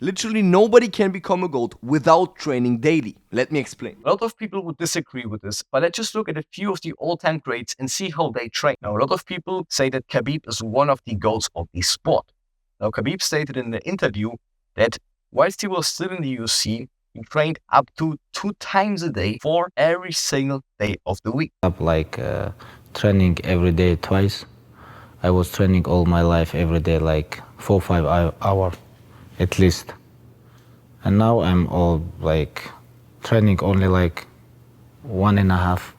Literally nobody can become a GOAT without training daily. Let me explain. A lot of people would disagree with this, but let's just look at a few of the all-time greats and see how they train. Now, a lot of people say that Kabib is one of the GOATs of the sport. Now, Kabib stated in the interview that whilst he was still in the UFC, he trained up to 2 times a day for every single day of the week. Training every day twice. I was training all my life every day, like 4 or 5 hours at least. And now I'm all like training only like one and a half,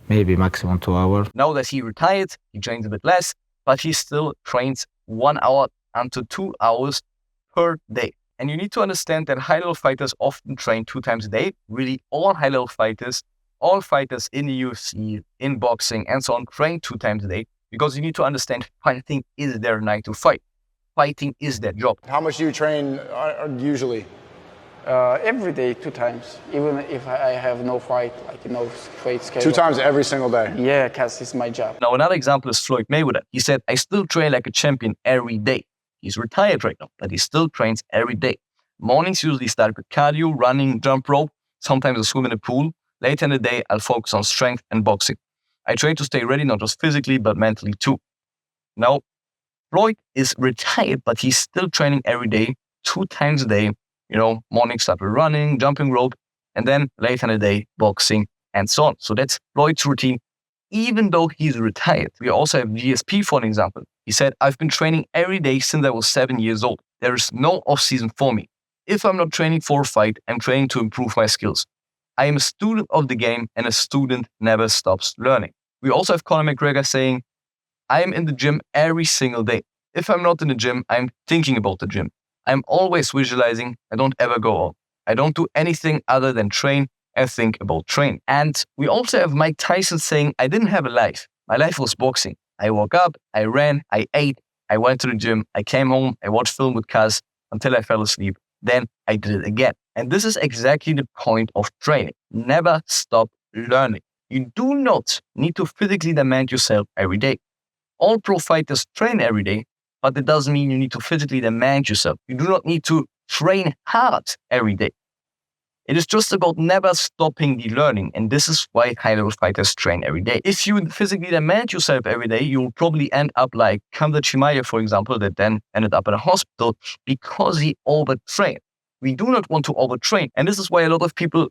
maybe maximum 2 hours. Now that he retired, he trains a bit less, but he still trains 1 hour until 2 hours per day. And you need to understand that high-level fighters often train 2 times a day. Really, all high-level fighters, all fighters in the UFC, in boxing, and so on, train 2 times a day because you need to understand fighting is their 9 to 5. Fighting is their job. How much do you train usually? Every day, 2 times. Even if I have no fight, like no fight schedule. 2 times every single day? Yeah, because it's my job. Now, another example is Floyd Mayweather. He said, I still train like a champion every day. He's retired right now, but he still trains every day. Mornings usually start with cardio, running, jump rope. Sometimes I swim in the pool. Later in the day, I'll focus on strength and boxing. I train to stay ready, not just physically, but mentally too. Now, Floyd is retired, but he's still training every day, 2 times a day. Morning start with running, jumping rope, and then later in the day, boxing, and so on. So that's Floyd's routine, even though he's retired. We also have GSP for an example. He said, I've been training every day since I was 7 years old. There is no off-season for me. If I'm not training for a fight, I'm training to improve my skills. I am a student of the game, and a student never stops learning. We also have Conor McGregor saying, I am in the gym every single day. If I'm not in the gym, I'm thinking about the gym. I'm always visualizing. I don't ever go out. I don't do anything other than train and think about training. And we also have Mike Tyson saying, I didn't have a life. My life was boxing. I woke up, I ran, I ate, I went to the gym, I came home, I watched film with Kaz until I fell asleep. Then I did it again. And this is exactly the point of training. Never stop learning. You do not need to physically demand yourself every day. All pro fighters train every day, but it doesn't mean you need to physically demand yourself. You do not need to train hard every day. It is just about never stopping the learning, and this is why high-level fighters train every day. If you physically demand yourself every day, you'll probably end up like Khamzat Chimaev, for example, that then ended up in a hospital because he overtrained. We do not want to overtrain, and this is why a lot of people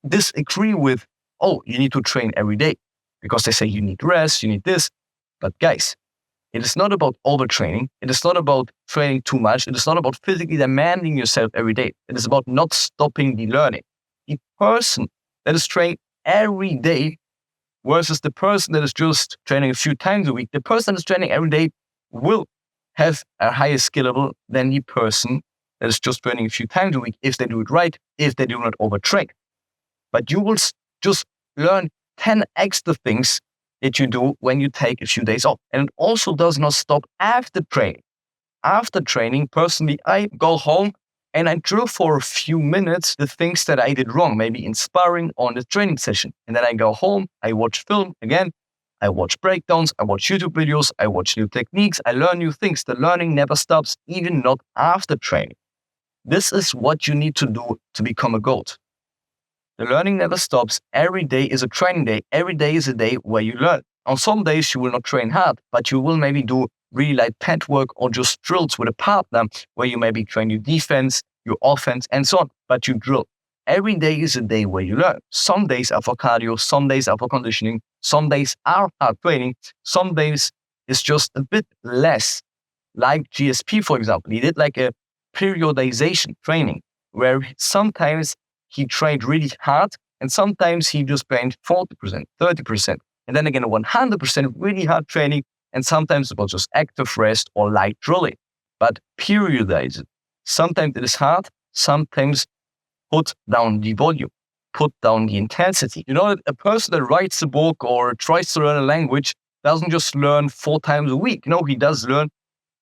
disagree with, oh, you need to train every day, because they say you need rest, you need this. But guys, it is not about overtraining. It is not about training too much. It is not about physically demanding yourself every day. It is about not stopping the learning. The person that is training every day versus the person that is just training a few times a week, the person that is training every day will have a higher skill level than the person that is just training a few times a week if they do it right, if they do not overtrain. But you will just learn 10 extra things that you do when you take a few days off. And it also does not stop after training. After training, personally, I go home and I drill for a few minutes the things that I did wrong, maybe in sparring or in the training session. And then I go home, I watch film again, I watch breakdowns, I watch YouTube videos, I watch new techniques, I learn new things. The learning never stops, even not after training. This is what you need to do to become a GOAT. The learning never stops. Every day is a training day. Every day is a day where you learn. On some days, you will not train hard, but you will maybe do really light pad work or just drills with a partner where you maybe train your defense, your offense, and so on. But you drill. Every day is a day where you learn. Some days are for cardio. Some days are for conditioning. Some days are hard training. Some days is just a bit less. Like GSP, for example. He did like a periodization training where sometimes he trained really hard, and sometimes he just trained 40%, 30%, and then again 100% really hard training, and sometimes it was just active rest or light drilling. But periodize it. Sometimes it is hard, sometimes put down the volume, put down the intensity. You know that a person that writes a book or tries to learn a language doesn't just learn 4 times a week. No, he does learn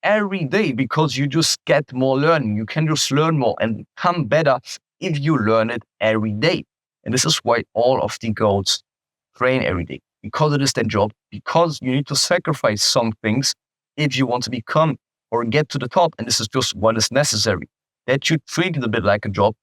every day because you just get more learning. You can just learn more and become better if you learn it every day. And this is why all of the GOATs train every day, because it is their job, because you need to sacrifice some things if you want to become or get to the top, and this is just what is necessary, that you treat it a bit like a job,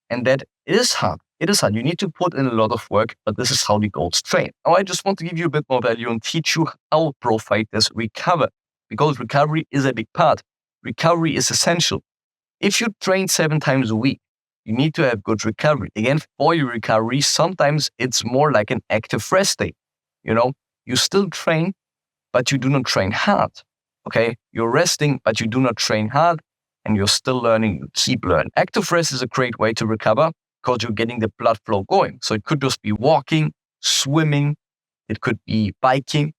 and that it is hard. It is hard. You need to put in a lot of work, but this is how the GOATs train. Now, I just want to give you a bit more value and teach you how pro fighters recover, because recovery is a big part. Recovery is essential. If you train 7 times a week, you need to have good recovery. Again, for your recovery, sometimes it's more like an active rest day. You still train, but you do not train hard. Okay, you're resting, but you do not train hard, and you're still learning. You keep learning. Active rest is a great way to recover because you're getting the blood flow going. So it could just be walking, swimming, it could be biking,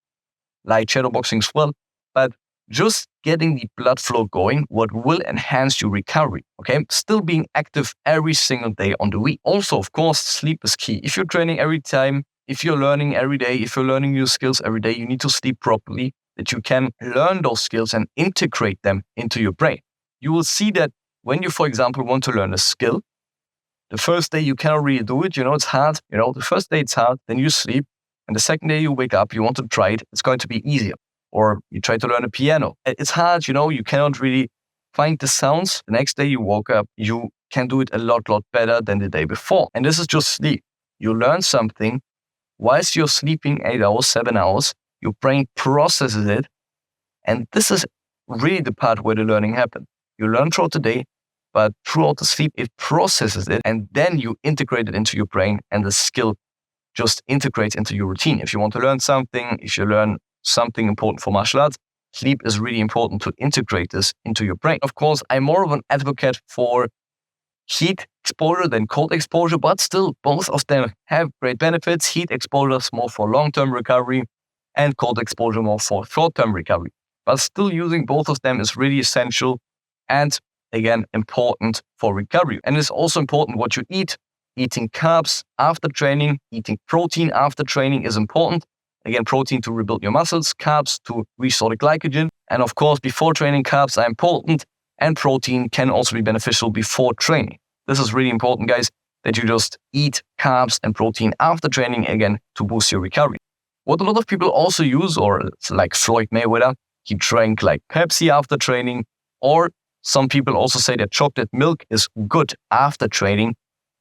like shadowboxing as well. But just getting the blood flow going, what will enhance your recovery. Okay, still being active every single day on the week. Also, of course, sleep is key. If you're training every time, if you're learning every day, if you're learning new skills every day, you need to sleep properly, that you can learn those skills and integrate them into your brain. You will see that when you, for example, want to learn a skill, the first day you cannot really do it. It's hard. The first day it's hard, then you sleep. And the second day you wake up, you want to try it, it's going to be easier. Or you try to learn a piano. It's hard, you cannot really find the sounds. The next day you woke up, you can do it a lot better than the day before. And this is just sleep. You learn something. Whilst you're sleeping 8 hours, 7 hours, your brain processes it. And this is really the part where the learning happens. You learn throughout the day, but throughout the sleep, it processes it. And then you integrate it into your brain, and the skill just integrates into your routine. If you want to learn something, if you learn something important for martial arts, sleep is really important to integrate this into your brain. Of course, I'm more of an advocate for heat exposure than cold exposure, but still both of them have great benefits. Heat exposure is more for long-term recovery and cold exposure more for short-term recovery. But still using both of them is really essential and, again, important for recovery. And it's also important what you eat. Eating carbs after training, eating protein after training is important. Again, protein to rebuild your muscles, carbs to restore the glycogen. And of course, before training, carbs are important, and protein can also be beneficial before training. This is really important, guys, that you just eat carbs and protein after training, again, to boost your recovery. What a lot of people also use, or like Floyd Mayweather, he drank like Pepsi after training, or some people also say that chocolate milk is good after training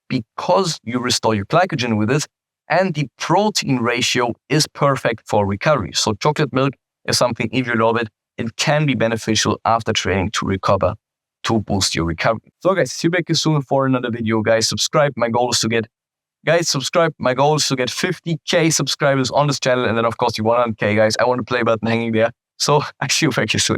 because you restore your glycogen with it, and the protein ratio is perfect for recovery. So chocolate milk is something, if you love it, it can be beneficial after training to recover, to boost your recovery. So guys, see you back soon for another video. Guys, subscribe. My goal is to get 50K subscribers on this channel. And then of course the 100K, guys. I want the play button hanging there. So I see you back soon.